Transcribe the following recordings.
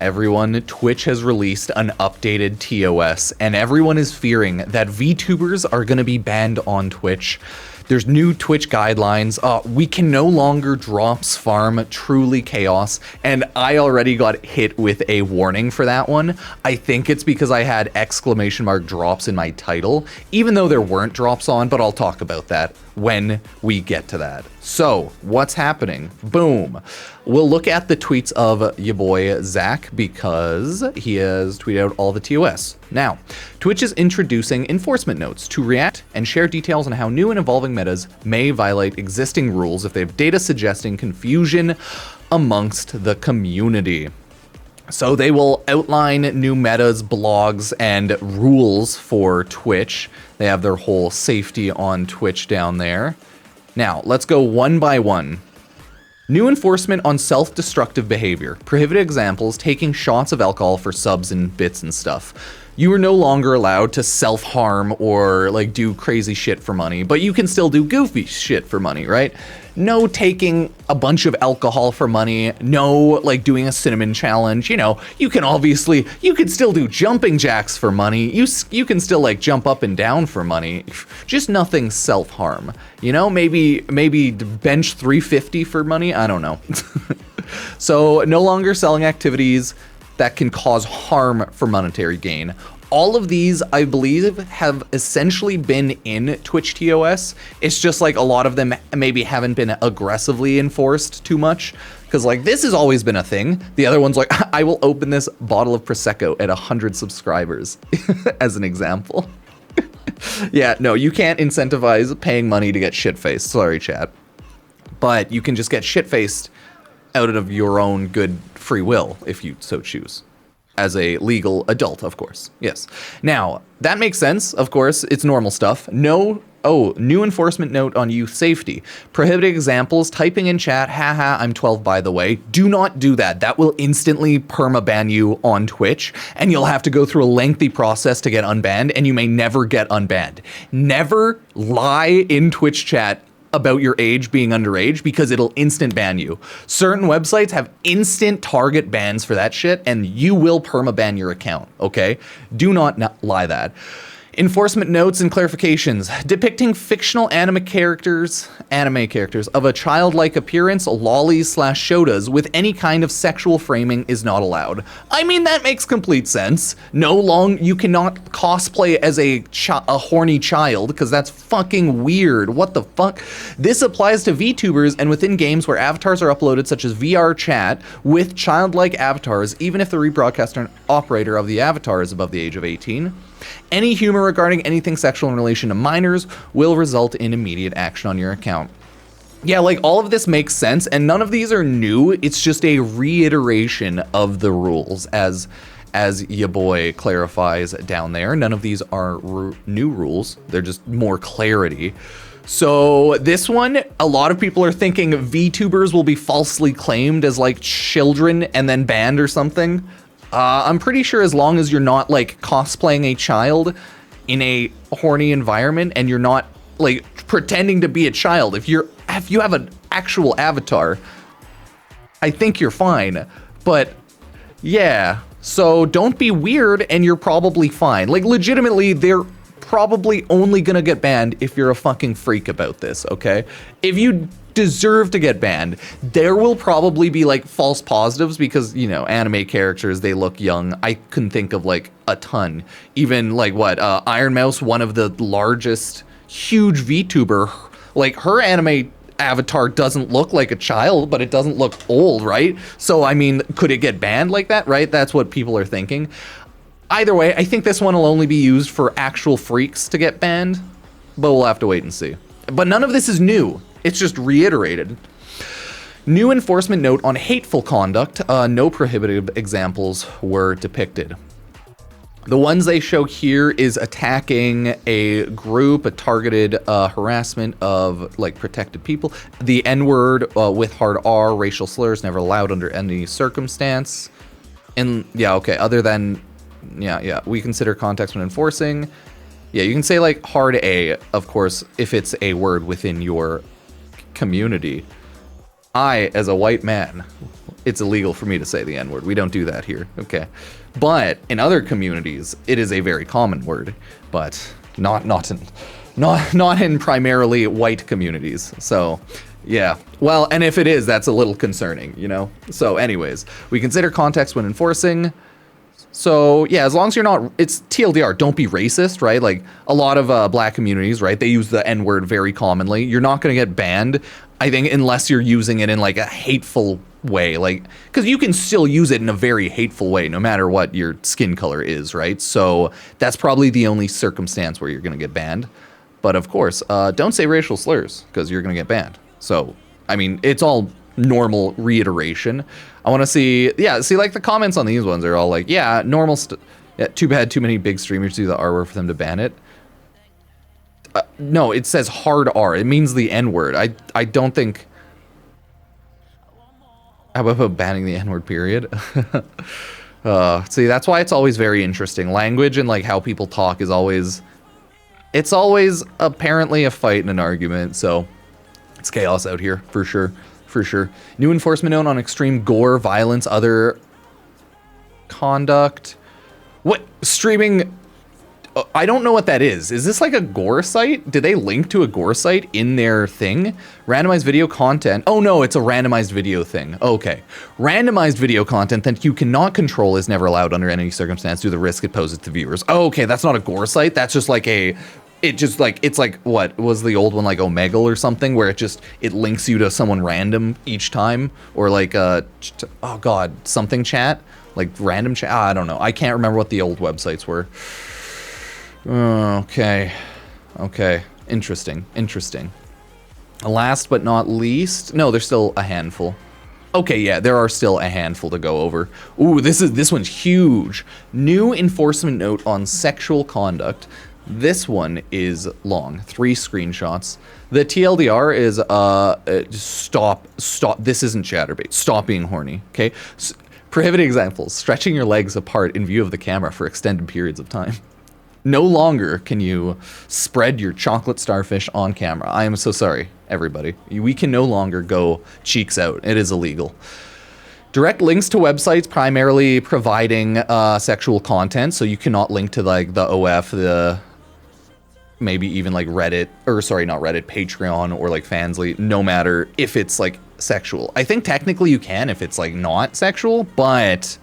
Everyone, Twitch has released an updated TOS, and everyone is fearing that VTubers are going to be banned on Twitch. There's new Twitch guidelines. We can no longer drops farm truly chaos, and I already got hit with a warning for that one. I think it's because I had exclamation mark drops in my title, even though there weren't drops on, but I'll talk about that when we get to that. So, what's happening? Boom. We'll look at the tweets of your boy Zach because he has tweeted out all the TOS. Now, Twitch is introducing enforcement notes to react and share details on how new and evolving metas may violate existing rules if they have data suggesting confusion amongst the community. So they will outline new metas, blogs, and rules for Twitch. They have their whole safety on Twitch down there. Now, let's go one by one. New enforcement on self-destructive behavior. Prohibited examples, taking shots of alcohol for subs and bits and stuff. You are no longer allowed to self-harm or like do crazy shit for money, but you can still do goofy shit for money, right? No taking a bunch of alcohol for money, no like doing a cinnamon challenge, you know, you can still do jumping jacks for money, you can still like jump up and down for money, just nothing self-harm, you know, maybe bench 350 for money, I don't know. So no longer selling activities that can cause harm for monetary gain. All of these, I believe, have essentially been in Twitch TOS. It's just like a lot of them maybe haven't been aggressively enforced too much. Because like this has always been a thing. The other one's like, I will open this bottle of Prosecco at 100 subscribers, as an example. Yeah, no, you can't incentivize paying money to get shit-faced. Sorry, chat. But you can just get shit-faced out of your own good free will, if you so choose. As a legal adult, of course. Yes. Now, that makes sense, of course. It's normal stuff. New enforcement note on youth safety. Prohibited examples, typing in chat, haha, I'm 12 by the way. Do not do that. That will instantly permaban you on Twitch, and you'll have to go through a lengthy process to get unbanned, and you may never get unbanned. Never lie in Twitch chat about your age being underage because it'll instant ban you. Certain websites have instant target bans for that shit and you will permaban your account, okay? Do not lie that. Enforcement notes and clarifications. Depicting fictional anime characters of a childlike appearance, lollies/shotas with any kind of sexual framing is not allowed. I mean, that makes complete sense. You cannot cosplay as a horny child because that's fucking weird. What the fuck? This applies to VTubers and within games where avatars are uploaded such as VR chat with childlike avatars, even if the rebroadcaster operator of the avatar is above the age of 18. Any humor regarding anything sexual in relation to minors will result in immediate action on your account. Yeah, like all of this makes sense and none of these are new. It's just a reiteration of the rules as ya boy clarifies down there. None of these are new rules. They're just more clarity. So this one, a lot of people are thinking VTubers will be falsely claimed as like children and then banned or something. I'm pretty sure as long as you're not like cosplaying a child in a horny environment and you're not like pretending to be a child, if you have an actual avatar, I think you're fine. But yeah, so don't be weird and you're probably fine. Like legitimately, they're probably only gonna get banned if you're a fucking freak about this, okay? If you deserve to get banned, there will probably be like false positives because, you know, anime characters, they look young. I can think of like a ton. Even like what, Iron Mouse, one of the largest, huge VTuber, like her anime avatar doesn't look like a child, but it doesn't look old, right? So, I mean, could it get banned like that, right? That's what people are thinking. Either way, I think this one will only be used for actual freaks to get banned, but we'll have to wait and see. But none of this is new. It's just reiterated. New enforcement note on hateful conduct. No prohibited examples were depicted. The ones they show here is attacking a group, a targeted harassment of like protected people. The N-word with hard R, racial slurs never allowed under any circumstance. And yeah, okay, other than, yeah, we consider context when enforcing. Yeah, you can say like hard A, of course, if it's a word within your community. I, as a white man, it's illegal for me to say the N-word. We don't do that here, okay? But in other communities, it is a very common word, but not in primarily white communities. So, yeah. Well, and if it is, that's a little concerning, you know? So anyways, we consider context when enforcing. So yeah, as long as you're not, it's TLDR, don't be racist, right? Like a lot of black communities, right? They use the N-word very commonly. You're not gonna get banned, I think, unless you're using it in like a hateful way, like, because you can still use it in a very hateful way, no matter what your skin color is, right? So that's probably the only circumstance where you're gonna get banned. But of course, don't say racial slurs, because you're gonna get banned. So, I mean, it's all normal reiteration. I want to see, yeah, see, like the comments on these ones are all like, yeah, normal yeah, too bad too many big streamers do the R word for them to ban it. No, it says hard R. It means the N word. I don't think. How about banning the N word, period? See, that's why it's always very interesting. Language and like how people talk is always, it's always apparently a fight and an argument. So it's chaos out here for sure. For sure. New enforcement note on extreme gore, violence, other conduct. What? Streaming? I don't know what that is. Is this like a gore site? Did they link to a gore site in their thing? Randomized video content. Oh no, it's a randomized video thing. Okay. Randomized video content that you cannot control is never allowed under any circumstance due to the risk it poses to viewers. Oh, okay, that's not a gore site. That's just like a... It just like, it's like, what was the old one, like Omegle or something, where it links you to someone random each time, or like oh god, something chat, like random chat. I don't know. I can't remember what the old websites were. Okay, interesting. Last but not least, no, there's still a handful. Okay, yeah, there are still a handful to go over. Ooh, this one's huge. New enforcement note on sexual conduct. This one is long, 3 screenshots. The TLDR is, stop, this isn't chatterbait, stop being horny, okay? Prohibited examples, stretching your legs apart in view of the camera for extended periods of time. No longer can you spread your chocolate starfish on camera. I am so sorry, everybody. We can no longer go cheeks out, it is illegal. Direct links to websites primarily providing sexual content, so you cannot link to like the OF, the maybe even like Reddit, or sorry, not Reddit, Patreon, or like Fansly, no matter if it's like sexual. I think technically you can if it's like not sexual, but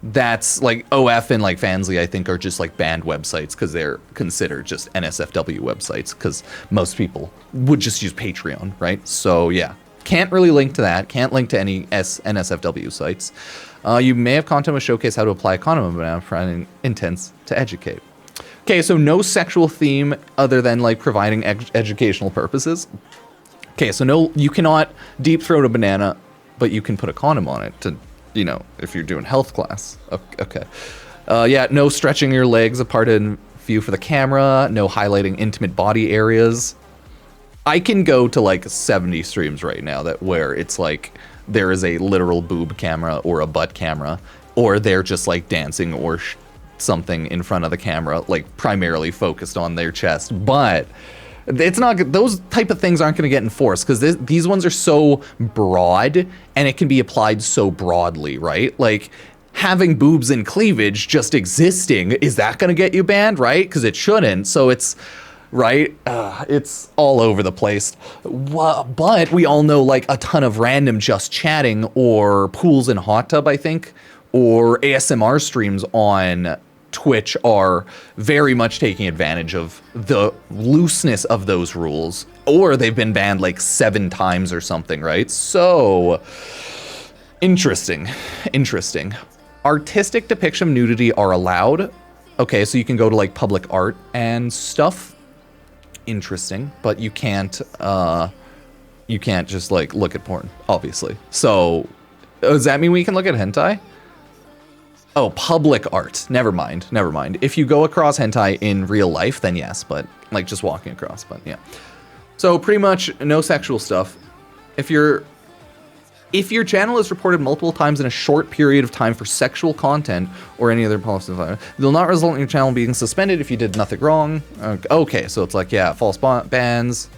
that's like OF and like Fansly, I think, are just like banned websites because they're considered just NSFW websites because most people would just use Patreon, right? So yeah, can't really link to that, can't link to any NSFW sites. You may have content with showcase how to apply a condom and intents to educate. Okay, so no sexual theme other than like providing educational purposes. Okay, so no, you cannot deep throat a banana, but you can put a condom on it to, you know, if you're doing health class. Okay. Yeah, no stretching your legs apart in view for the camera, no highlighting intimate body areas. I can go to like 70 streams right now where it's like there is a literal boob camera or a butt camera, or they're just like dancing or something in front of the camera, like primarily focused on their chest. But it's not, those type of things aren't going to get enforced because these ones are so broad and it can be applied so broadly, right? Like having boobs and cleavage just existing, is that going to get you banned, right? Because it shouldn't. So it's right? It's all over the place. But we all know like a ton of random just chatting or pools and hot tub, I think, or ASMR streams on Twitch are very much taking advantage of the looseness of those rules, or they've been banned like 7 times or something, right? So interesting. Artistic depiction of nudity are allowed. Okay, so you can go to like public art and stuff. Interesting, but you can't just like look at porn, obviously. So does that mean we can look at hentai? Oh, public art. Never mind. If you go across hentai in real life, then yes, but like just walking across, but yeah. So pretty much no sexual stuff. If your channel is reported multiple times in a short period of time for sexual content or any other policy, it will not result in your channel being suspended if you did nothing wrong. Okay, so it's like, yeah, false bans.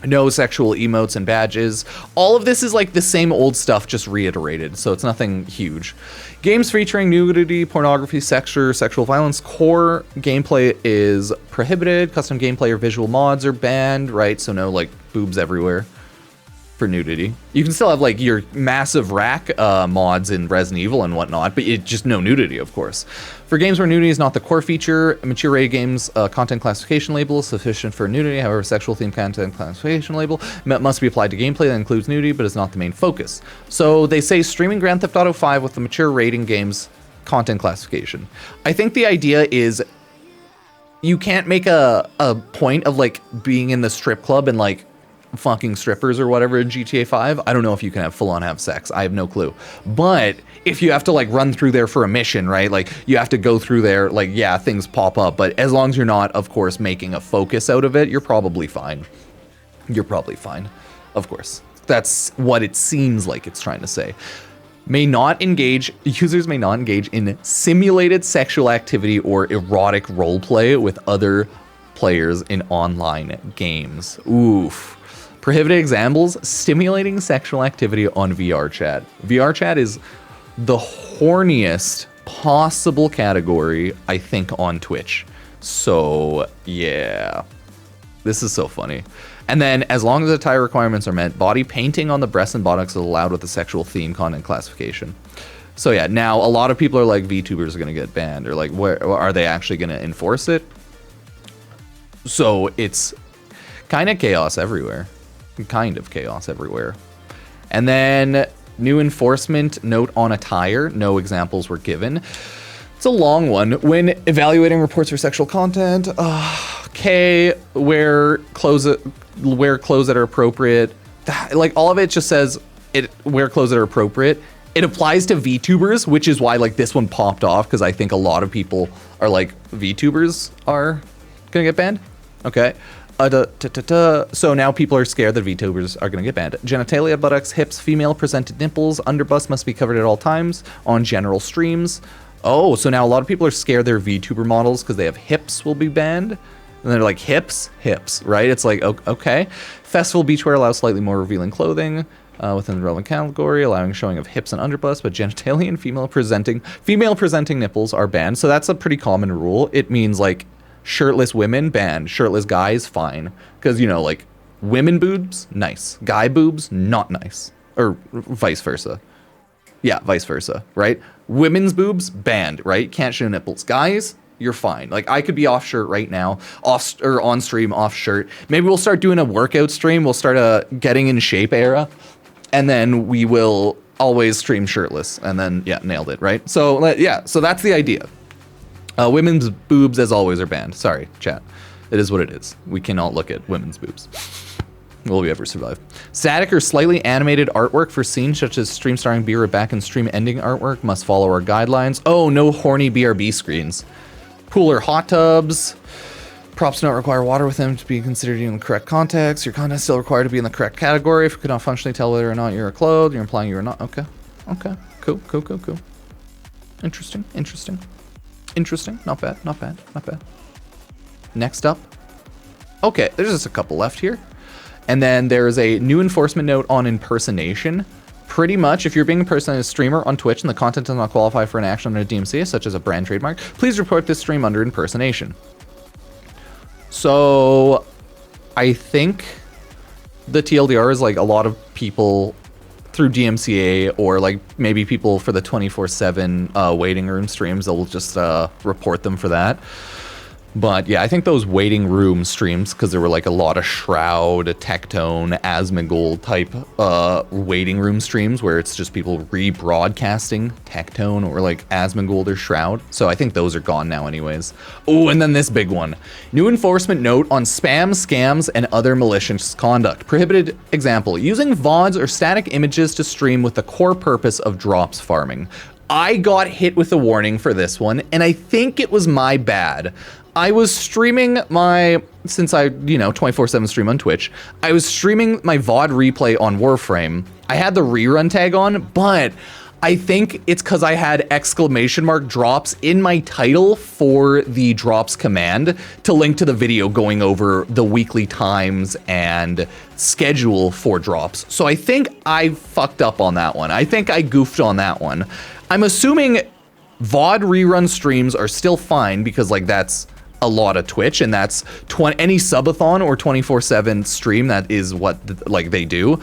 No sexual emotes and badges. All of this is like the same old stuff, just reiterated, so it's nothing huge. Games featuring nudity, pornography, sexual violence, core gameplay is prohibited. Custom gameplay or visual mods are banned, right? So no like boobs everywhere for nudity. You can still have like your massive rack mods in Resident Evil and whatnot, but it just no nudity, of course. For games where nudity is not the core feature, mature rated games content classification label is sufficient for nudity. However, sexual themed content classification label must be applied to gameplay that includes nudity, but is not the main focus. So they say streaming Grand Theft Auto 5 with the mature rating games content classification. I think the idea is you can't make a point of like being in the strip club and like fucking strippers or whatever in GTA 5. I don't know if you can have full-on have sex. I have no clue. But if you have to like run through there for a mission, right? Like you have to go through there, like yeah, things pop up, but as long as you're not, of course, making a focus out of it, you're probably fine. You're probably fine. Of course. That's what it seems like it's trying to say. Users may not engage in simulated sexual activity or erotic roleplay with other players in online games. Oof. Prohibited examples, stimulating sexual activity on VR chat. VR chat is the horniest possible category, I think, on Twitch. So, yeah. This is so funny. And then, as long as attire requirements are met, body painting on the breasts and buttocks is allowed with the sexual theme content classification. So yeah, now a lot of people are like, VTubers are going to get banned, or like, where are they actually going to enforce it? So it's kind of chaos everywhere. Kind of chaos everywhere. And then new enforcement note on attire. No examples were given. It's a long one. When evaluating reports for sexual content, wear clothes that are appropriate. Like all of it just says wear clothes that are appropriate. It applies to VTubers, which is why like this one popped off, because I think a lot of people are like, VTubers are gonna get banned. Okay. So now people are scared that VTubers are going to get banned. Genitalia, buttocks, hips, female presented nipples, underbust must be covered at all times on general streams. Oh, so now a lot of people are scared their VTuber models because they have hips will be banned. And they're like, hips, right? It's like, okay. Festival beachwear allows slightly more revealing clothing within the relevant category, allowing showing of hips and underbust, but genitalia and female presenting nipples are banned. So that's a pretty common rule. It means like, shirtless women, banned. Shirtless guys, fine. Because, you know, like, women boobs, nice. Guy boobs, not nice. Or vice versa. Yeah, vice versa, right? Women's boobs, banned, right? Can't show nipples. Guys, you're fine. Like, I could be off shirt right now. On stream, off shirt. Maybe we'll start doing a workout stream. We'll start a getting in shape era. And then we will always stream shirtless. And then, yeah, nailed it, right? So, yeah, so that's the idea. Women's boobs, as always, are banned. Sorry, chat. It is what it is. We cannot look at women's boobs. Will we ever survive? Static or slightly animated artwork for scenes such as stream starring B or back and stream ending artwork must follow our guidelines. Oh, no horny BRB screens. Pool or hot tubs. Props do not require water with them to be considered in the correct context. Your content is still required to be in the correct category. If you could not functionally tell whether or not you're clothed, you're implying you are not. Okay. Okay. Cool. Interesting. Not bad. Next up. Okay, there's just a couple left here. And then there's a new enforcement note on impersonation. Pretty much, if you're being impersonated as a streamer on Twitch and the content does not qualify for an action under DMCA, such as a brand trademark, please report this stream under impersonation. So, I think the TLDR is like a lot of people through DMCA, or like maybe people for the 24/7 waiting room streams, they'll just report them for that. But yeah, I think those waiting room streams, because there were like a lot of Shroud, Tectone, Asmongold type waiting room streams where it's just people rebroadcasting Tectone or like Asmongold or Shroud. So I think those are gone now anyways. Oh, and then this big one. New enforcement note on spam, scams, and other malicious conduct. Prohibited example, using VODs or static images to stream with the core purpose of drops farming. I got hit with a warning for this one, and I think it was my bad. I was streaming since I, 24/7 stream on Twitch, I was streaming my VOD replay on Warframe. I had the rerun tag on, but I think it's because I had exclamation mark drops in my title for the drops command to link to the video going over the weekly times and schedule for drops. So I think I fucked up on that one. I think I goofed on that one. I'm assuming VOD rerun streams are still fine because like that's a lot of Twitch, and that's any subathon or 24/7 stream. That is what like they do.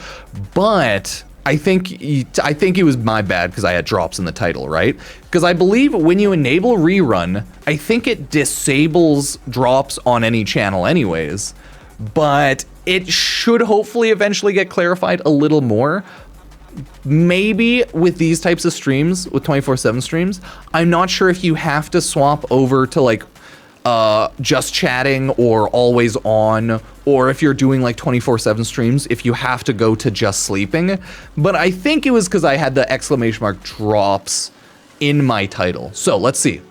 But I think it was my bad because I had drops in the title, right? Because I believe when you enable rerun, I think it disables drops on any channel anyways, but it should hopefully eventually get clarified a little more. Maybe with these types of streams, with 24/7 streams, I'm not sure if you have to swap over to like just chatting or always on, or if you're doing like 24/7 streams, if you have to go to just sleeping. But I think it was because I had the exclamation mark drops in my title. So let's see.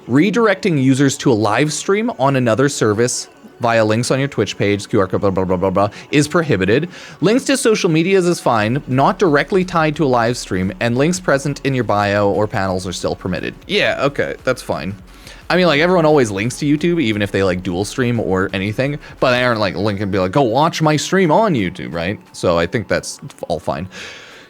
Redirecting users to a live stream on another service via links on your Twitch page, QR code, blah, blah, blah, blah, blah, is prohibited. Links to social medias is fine, not directly tied to a live stream, and links present in your bio or panels are still permitted. Yeah, okay, that's fine. I mean, like, everyone always links to YouTube, even if they, like, dual stream or anything, but they aren't, like, linking and be like, go watch my stream on YouTube, right? So I think that's all fine.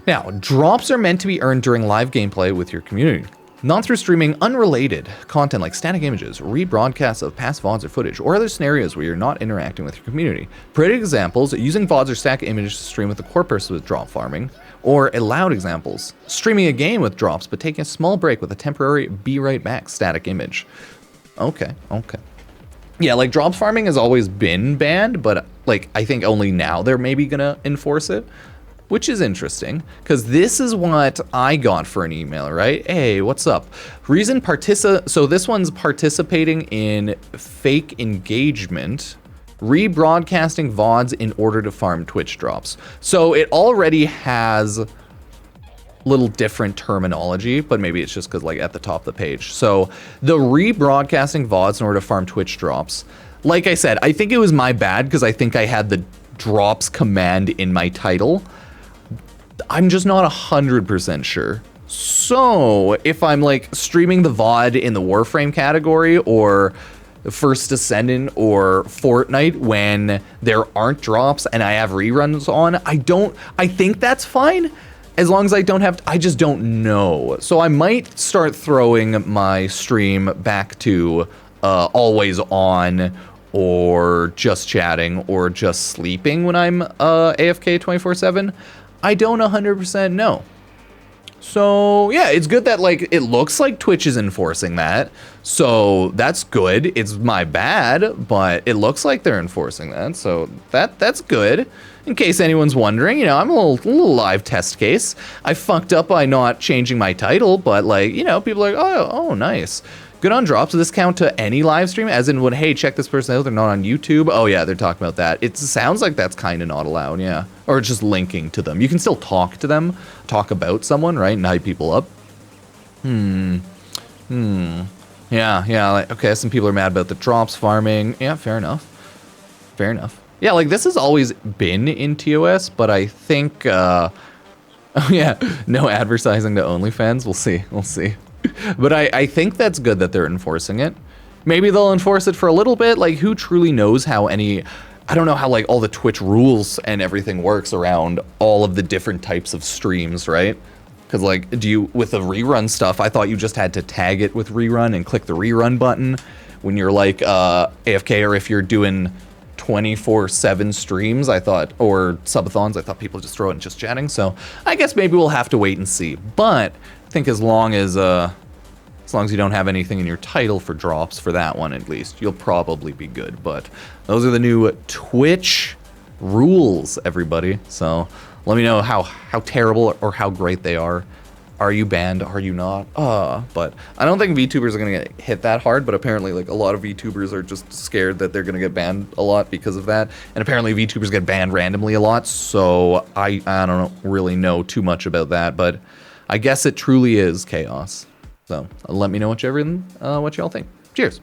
Now, drops are meant to be earned during live gameplay with your community. Not through streaming unrelated content like static images, rebroadcasts of past VODs or footage, or other scenarios where you're not interacting with your community. Pretty examples, using VODs or static images to stream with the core purpose with drop farming, or allowed examples, streaming a game with drops but taking a small break with a temporary be right back static image. Okay. Yeah, like drops farming has always been banned, but like I think only now they're maybe gonna enforce it. Which is interesting, because this is what I got for an email, right? Hey, what's up? So this one's participating in fake engagement, rebroadcasting VODs in order to farm Twitch drops. So it already has little different terminology, but maybe it's just because like at the top of the page. So the rebroadcasting VODs in order to farm Twitch drops. Like I said, I think it was my bad because I think I had the drops command in my title. I'm just not 100% sure. So if I'm like streaming the VOD in the Warframe category or First Descendant or Fortnite when there aren't drops and I have reruns on, I think that's fine as long as I don't have, I just don't know. So I might start throwing my stream back to always on or just chatting or just sleeping when I'm AFK 24/7. I don't 100% know. So yeah, it's good that like it looks like Twitch is enforcing that. So that's good. It's my bad, but it looks like they're enforcing that. So that's good. In case anyone's wondering, you know, I'm a little live test case. I fucked up by not changing my title, but like, you know, people are like, oh, nice. Good on drops. Does this count to any live stream? As in when, hey, check this person out, they're not on YouTube. Oh yeah, they're talking about that. It sounds like that's kind of not allowed, yeah. Or just linking to them. You can still talk to them, talk about someone, right, and hype people up. Yeah, like, okay, some people are mad about the drops farming. Yeah, fair enough. Yeah, like this has always been in TOS, but I think, oh yeah, no advertising to OnlyFans. We'll see. But I think that's good that they're enforcing it. Maybe they'll enforce it for a little bit. Like, who truly knows how I don't know how, like, all the Twitch rules and everything works around all of the different types of streams, right? Because, like, with the rerun stuff, I thought you just had to tag it with rerun and click the rerun button when you're, like, AFK, or if you're doing 24/7 streams, I thought, or subathons, I thought people just throw it in just chatting. So I guess maybe we'll have to wait and see. But I think as long as you don't have anything in your title for drops for that one, at least, you'll probably be good. But those are the new Twitch rules, everybody. So let me know how terrible or how great they are. Are you banned? Are you not? But I don't think VTubers are gonna get hit that hard, but apparently like a lot of VTubers are just scared that they're gonna get banned a lot because of that. And apparently VTubers get banned randomly a lot, so I don't really know too much about that, but I guess it truly is chaos. So let me know what y'all think. Cheers.